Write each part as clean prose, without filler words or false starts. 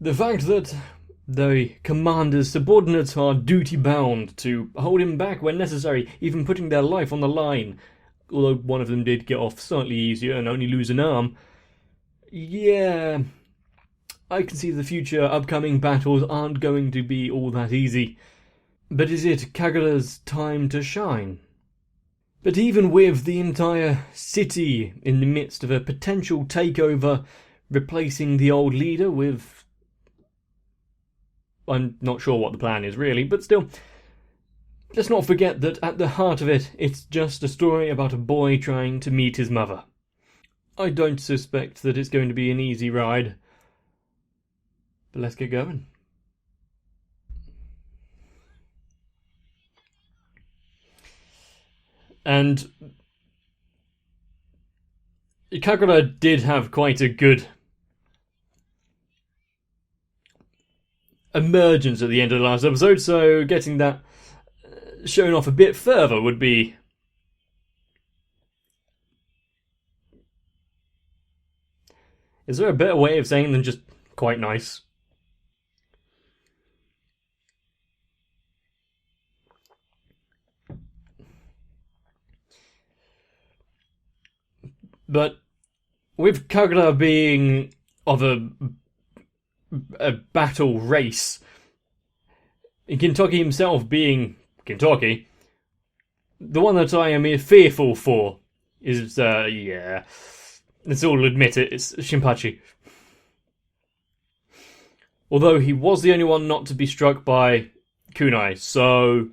The fact that the commander's subordinates are duty-bound to hold him back when necessary, even putting their life on the line, although one of them did get off slightly easier and only lose an arm. Yeah, I can see the future upcoming battles aren't going to be all that easy. But is it Kagura's time to shine? But even with the entire city in the midst of a potential takeover, replacing the old leader with... I'm not sure what the plan is really, but still, let's not forget that at the heart of it, it's just a story about a boy trying to meet his mother. I don't suspect that it's going to be an easy ride, but let's get going. And Kagura did have quite a good emergence at the end of the last episode, so getting that shown off a bit further would be... Is there a better way of saying than just quite nice? But with Kagura being of a battle race, Gintoki himself being Gintoki, the one that I am fearful for is, yeah, let's all admit it, it's Shinpachi. Although he was the only one not to be struck by kunai, so...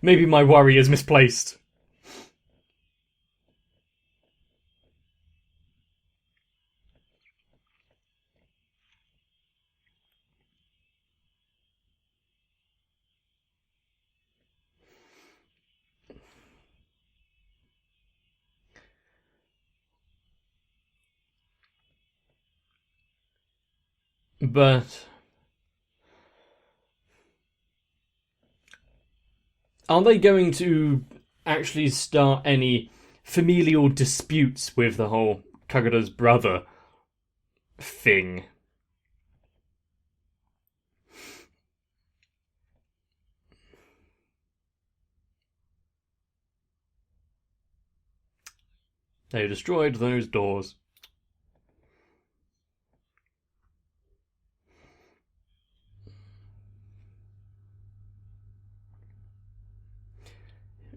maybe my worry is misplaced. But... are they going to actually start any familial disputes with the whole Kagura's brother thing? They destroyed those doors.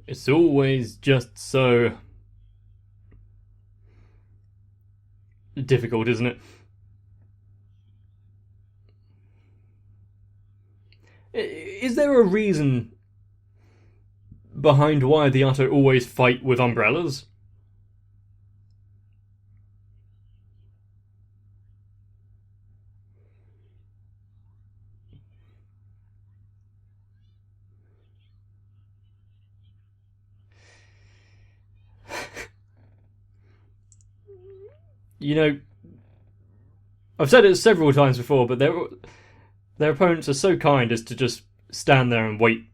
It's always just so difficult, isn't it? Is there a reason behind why the Yato always fight with umbrellas? You know, I've said it several times before, but their opponents are so kind as to just stand there and wait.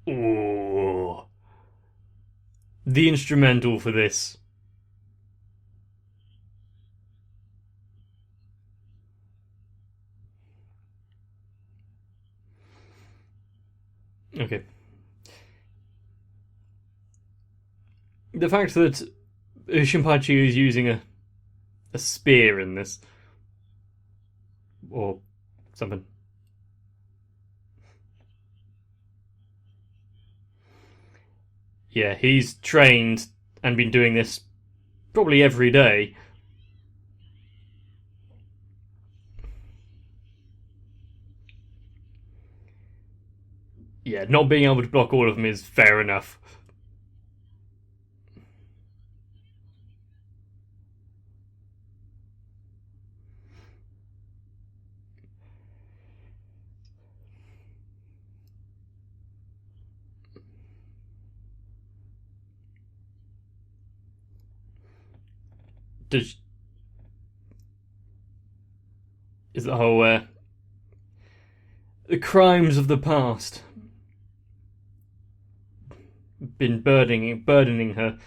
Ooh. The instrumental for this. Okay. The fact that Shinpachi is using a spear in this, or something. Yeah, he's trained and been doing this probably every day. Yeah, not being able to block all of them is fair enough. Is the whole the crimes of the past. been burdening her.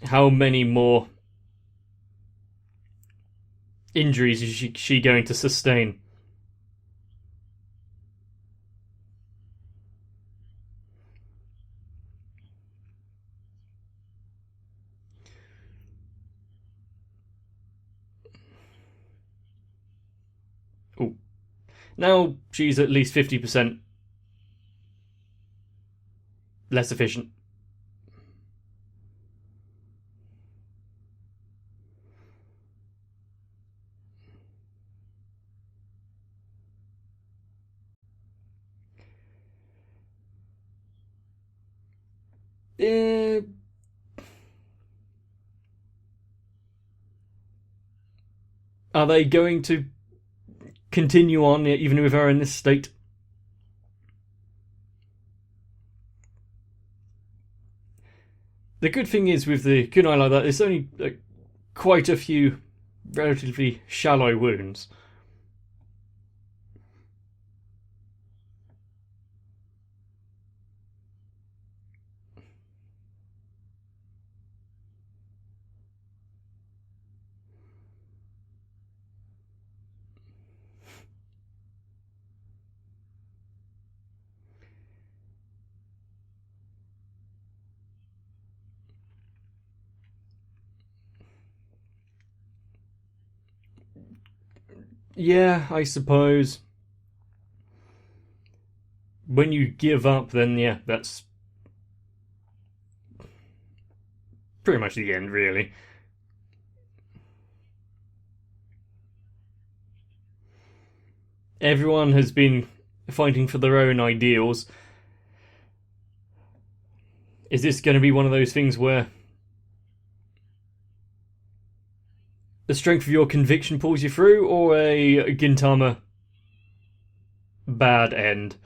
How many more injuries is she going to sustain? Ooh. Now she's at least 50% less efficient. Uh, are they going to continue on even with her in this state? The good thing is with the kunai like that, there's only quite a few relatively shallow wounds. Yeah, I suppose. When you give up, then yeah, that's pretty much the end, really. Everyone has been fighting for their own ideals. Is this going to be one of those things where the strength of your conviction pulls you through, or a Gintama bad end?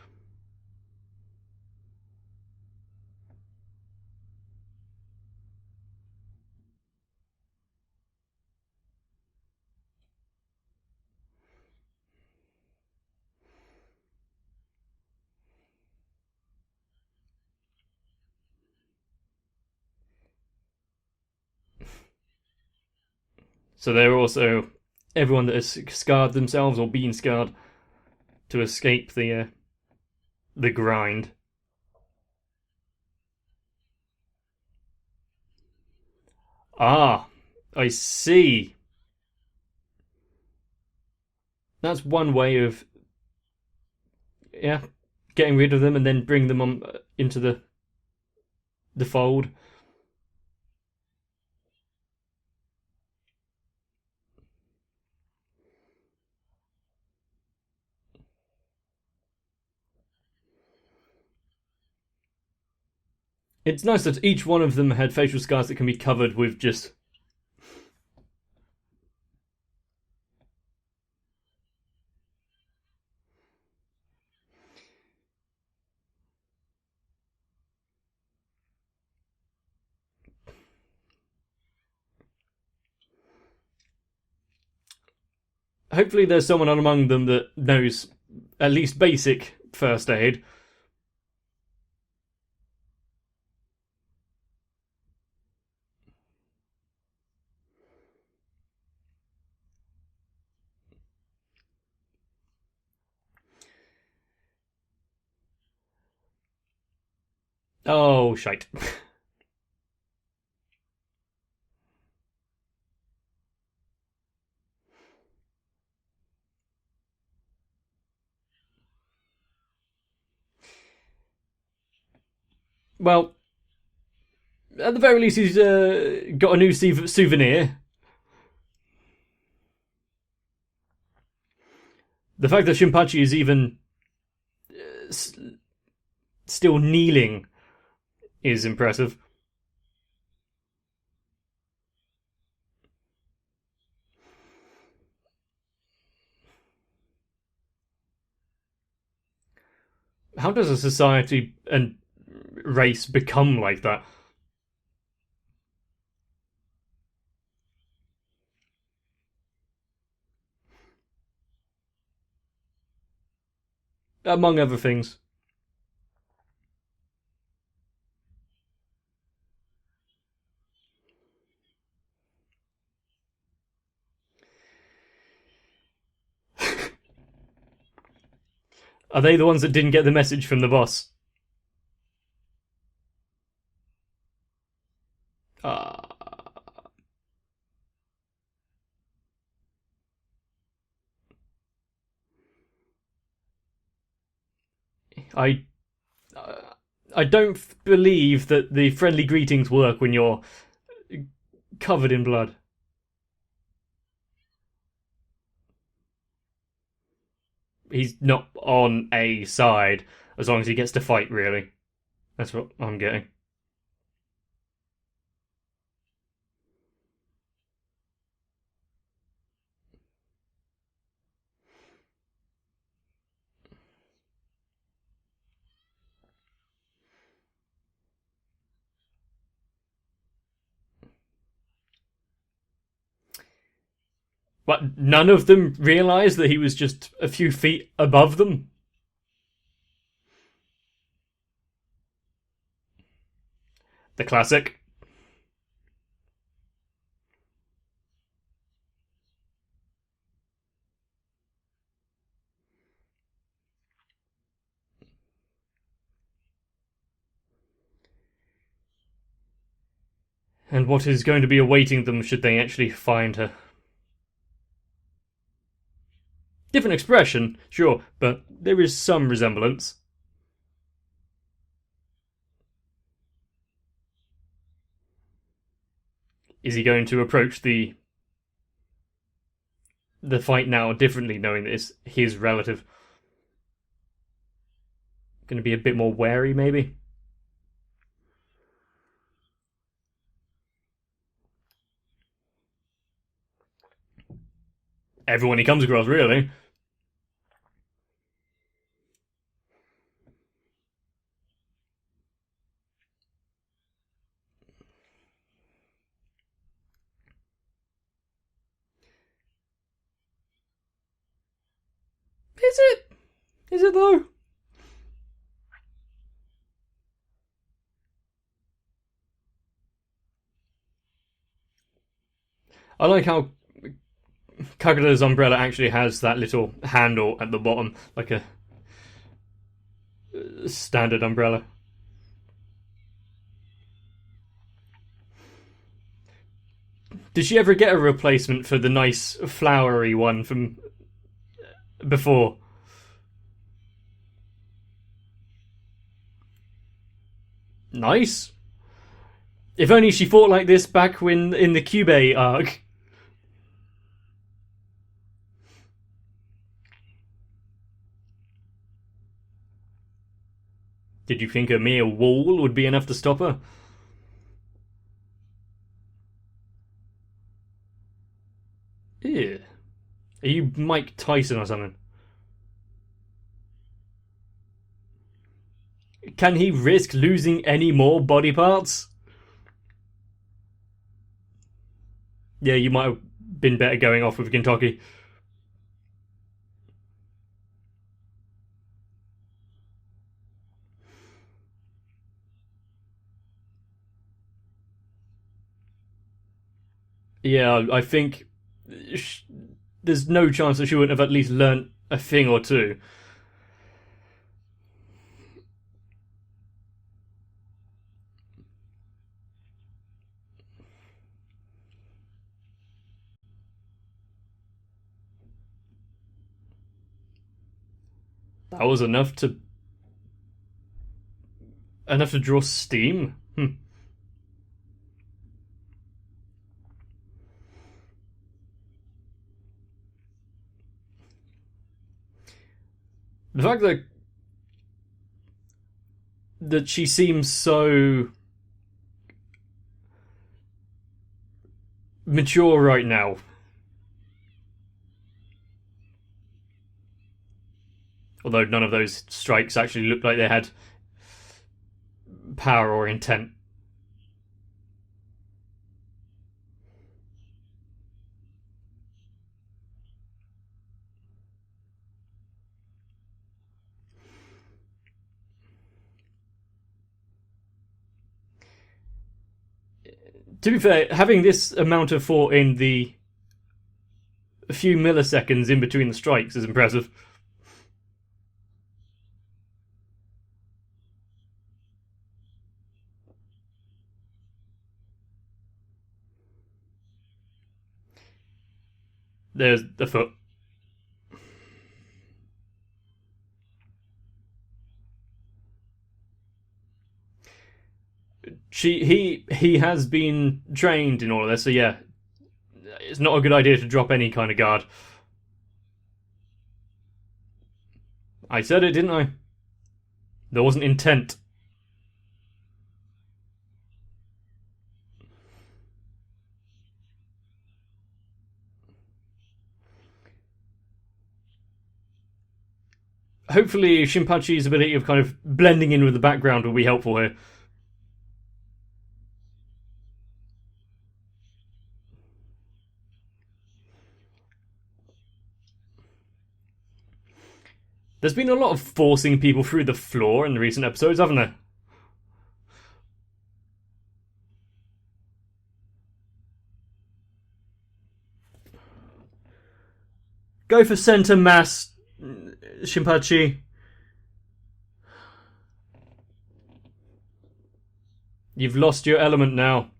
So they're also everyone that has scarred themselves or been scarred to escape the grind. Ah, I see. That's one way of yeah getting rid of them and then bring them on into the fold. It's nice that each one of them had facial scars that can be covered with just. Hopefully, there's someone among them that knows at least basic first aid. Oh, shite. Well, at the very least, he's got a new souvenir. The fact that Shinpachi is even still kneeling is impressive. How does a society and race become like that? among other things. Are they the ones that didn't get the message from the boss? Uh, I I don't believe that the friendly greetings work when you're covered in blood. He's not on a side as long as he gets to fight, really. That's what I'm getting. But none of them realised that he was just a few feet above them. The classic. And what is going to be awaiting them should they actually find her? Different expression, sure, but there is some resemblance. Is he going to approach the fight now differently, knowing that it's his relative? Going to be a bit more wary, maybe? Everyone he comes across, really. Is it? Is it though? I like how Kagura's umbrella actually has that little handle at the bottom, like a standard umbrella. Did she ever get a replacement for the nice flowery one from before? Nice. If only she fought like this back when in the Cube arc. Did you think a mere wall would be enough to stop her? Ew. Are you Mike Tyson or something? Can he risk losing any more body parts? Yeah, you might have been better going off with Gintoki. Yeah, I think there's no chance that she wouldn't have at least learnt a thing or two. That was enough to draw steam. The fact that she seems so mature right now. Although none of those strikes actually looked like they had power or intent. To be fair, having this amount of thought in the few milliseconds in between the strikes is impressive. There's the foot. He has been trained in all of this, so yeah, it's not a good idea to drop any kind of guard. I said it, didn't I? There wasn't intent. Hopefully, Shinpachi's ability of kind of blending in with the background will be helpful here. There's been a lot of forcing people through the floor in the recent episodes, haven't there? Go for center mass, Shinpachi. You've lost your element now.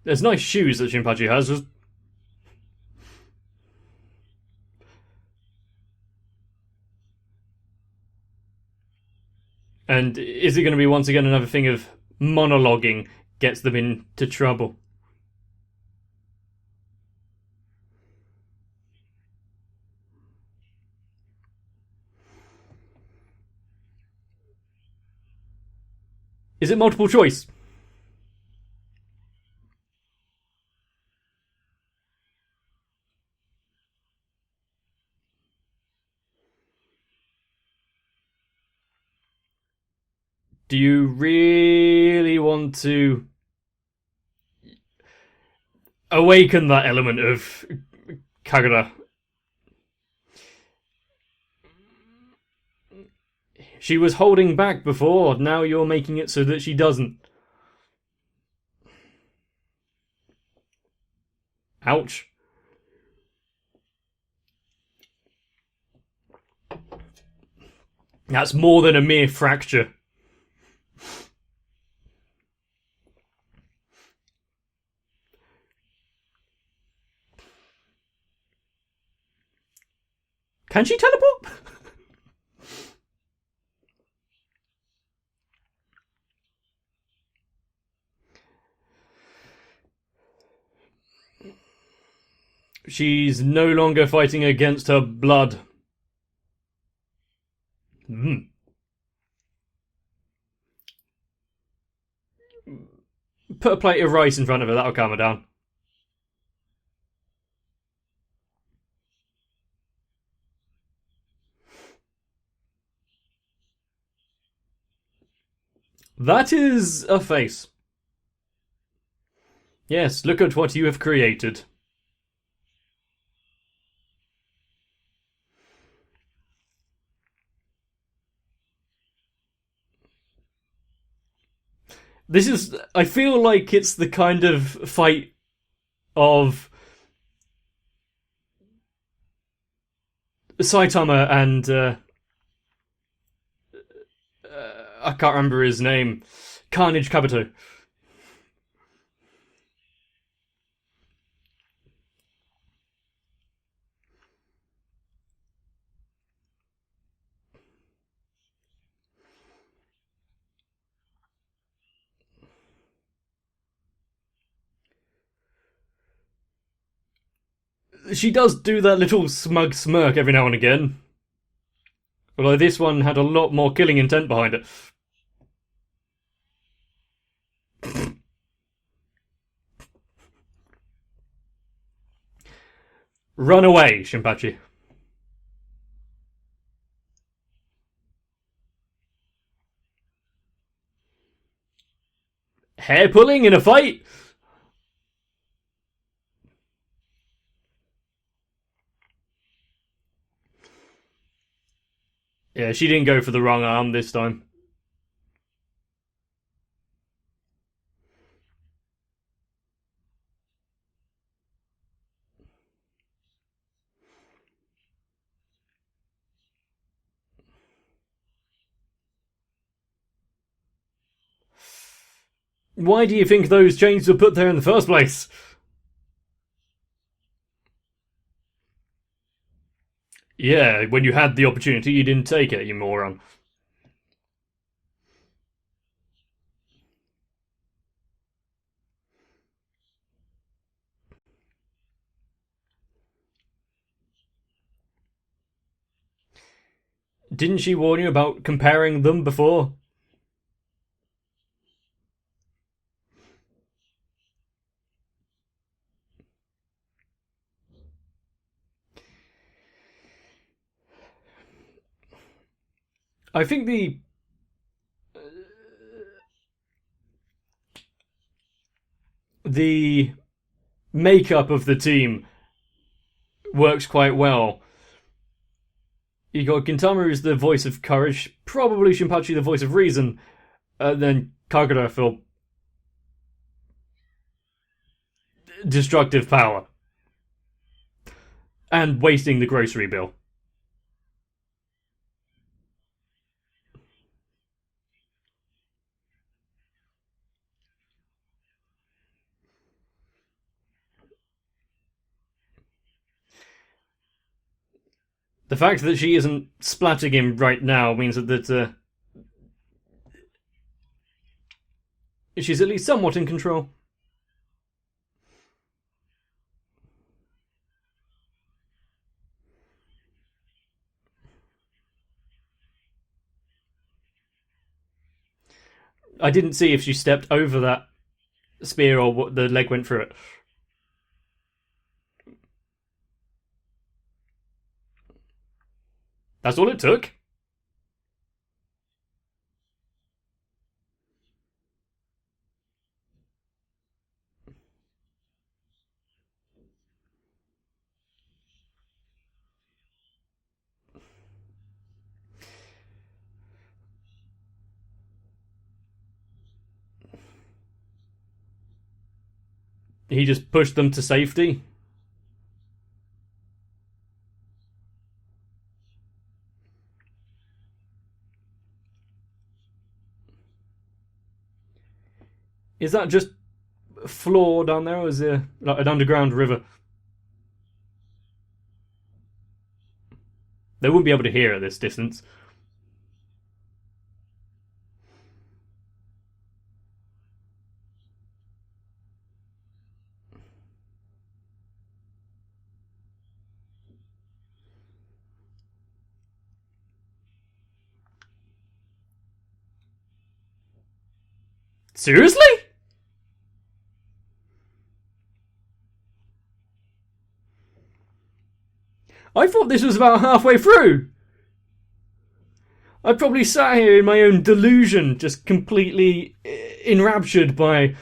There's nice shoes that Shinpachi has. And is it going to be once again another thing of monologuing gets them into trouble? Is it multiple choice? Do you really want to awaken that element of Kagura? She was holding back before, now you're making it so that she doesn't. Ouch. That's more than a mere fracture. Can she teleport? She's no longer fighting against her blood. Put a plate of rice in front of her, that'll calm her down. That is a face. Yes, look at what you have created. This is... I feel like it's the kind of fight of Saitama and... I can't remember his name. Carnage Kabuto. She does do that little smug smirk every now and again. Although this one had a lot more killing intent behind it. Run away, Shinpachi. Hair pulling in a fight? Yeah, she didn't go for the wrong arm this time. Why do you think those chains were put there in the first place? Yeah, when you had the opportunity, you didn't take it, you moron. Didn't she warn you about comparing them before? I think the makeup of the team works quite well. You got Gintama, who's the voice of courage, probably Shinpachi, the voice of reason, and then Kagura for destructive power. And wasting the grocery bill. The fact that she isn't splatting him right now means that she's at least somewhat in control. I didn't see if she stepped over that spear or what the leg went through it. That's all it took. He just pushed them to safety. Is that just floor down there, or is there like an underground river? They wouldn't be able to hear at this distance. Seriously? I thought this was about halfway through. I probably sat here in my own delusion, just completely enraptured by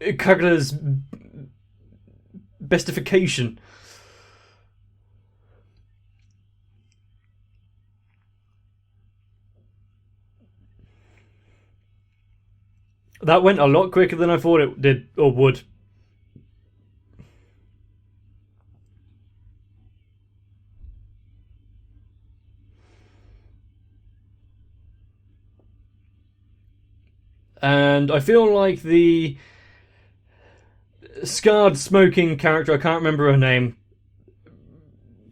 Kagura's bestification. That went a lot quicker than I thought it did or would. And I feel like the scarred smoking character, I can't remember her name,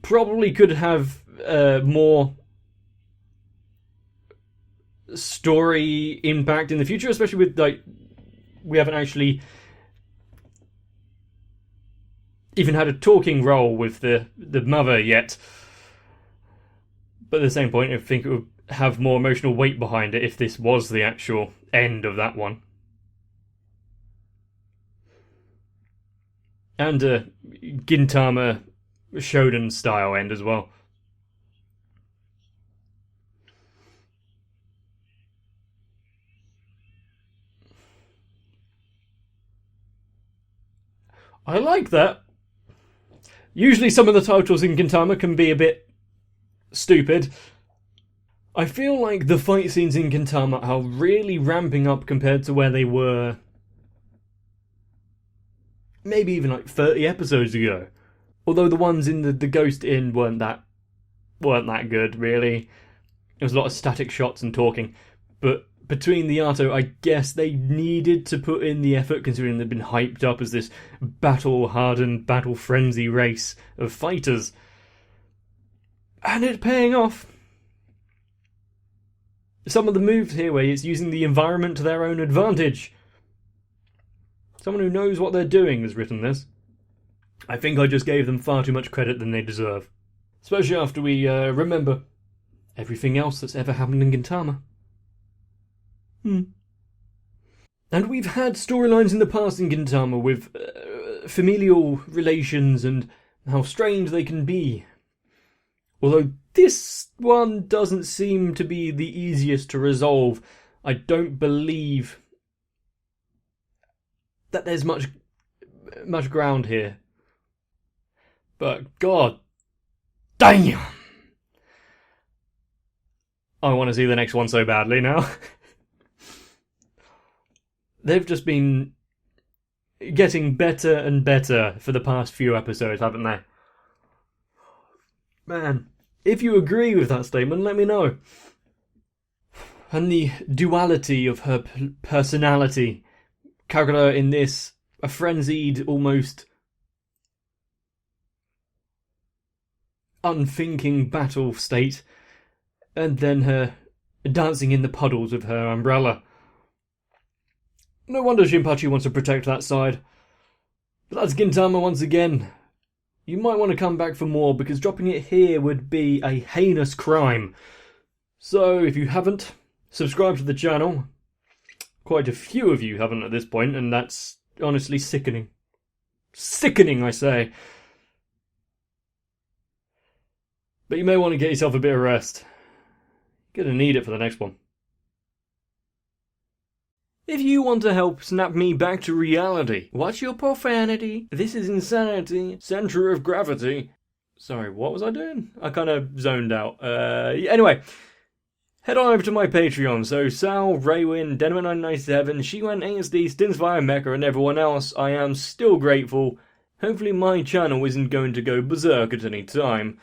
probably could have more story impact in the future, especially with like we haven't actually even had a talking role with the mother yet. But at the same point, I think it would have more emotional weight behind it if this was the actual end of that one. And Gintama Shonen style end as well. I like that. Usually some of the titles in Gintama can be a bit stupid. I feel like the fight scenes in Gintama are really ramping up compared to where they were maybe even like 30 episodes ago. Although the ones in the Ghost Inn weren't that good, really. There was a lot of static shots and talking. But between the Yato, I guess they needed to put in the effort, considering they'd been hyped up as this battle-hardened, battle-frenzy race of fighters. And it's paying off. Some of the moves here where it's using the environment to their own advantage. Someone who knows what they're doing has written this. I think I just gave them far too much credit than they deserve. Especially after we remember everything else that's ever happened in Gintama. And we've had storylines in the past in Gintama with familial relations and how strange they can be. Although this one doesn't seem to be the easiest to resolve. I don't believe that there's much ground here. But god damn! I want to see the next one so badly now. They've just been getting better and better for the past few episodes, haven't they? Man, if you agree with that statement, let me know. And the duality of her personality. Kagura in this, a frenzied, almost unthinking battle state, and then her dancing in the puddles with her umbrella. No wonder Shinpachi wants to protect that side. But that's Gintama once again. You might want to come back for more, because dropping it here would be a heinous crime. So, if you haven't, subscribe to the channel. Quite a few of you haven't at this point, and that's honestly sickening. Sickening, I say. But you may want to get yourself a bit of rest. You're gonna need it for the next one. If you want to help snap me back to reality, watch your profanity. This is insanity. Center of gravity. Sorry, what was I doing? I kind of zoned out. Anyway, head on over to my Patreon. So Sal, Raywin, Denman997, Shiwan ASD, Stinsfire Mecha, and everyone else, I am still grateful. Hopefully my channel isn't going to go berserk at any time.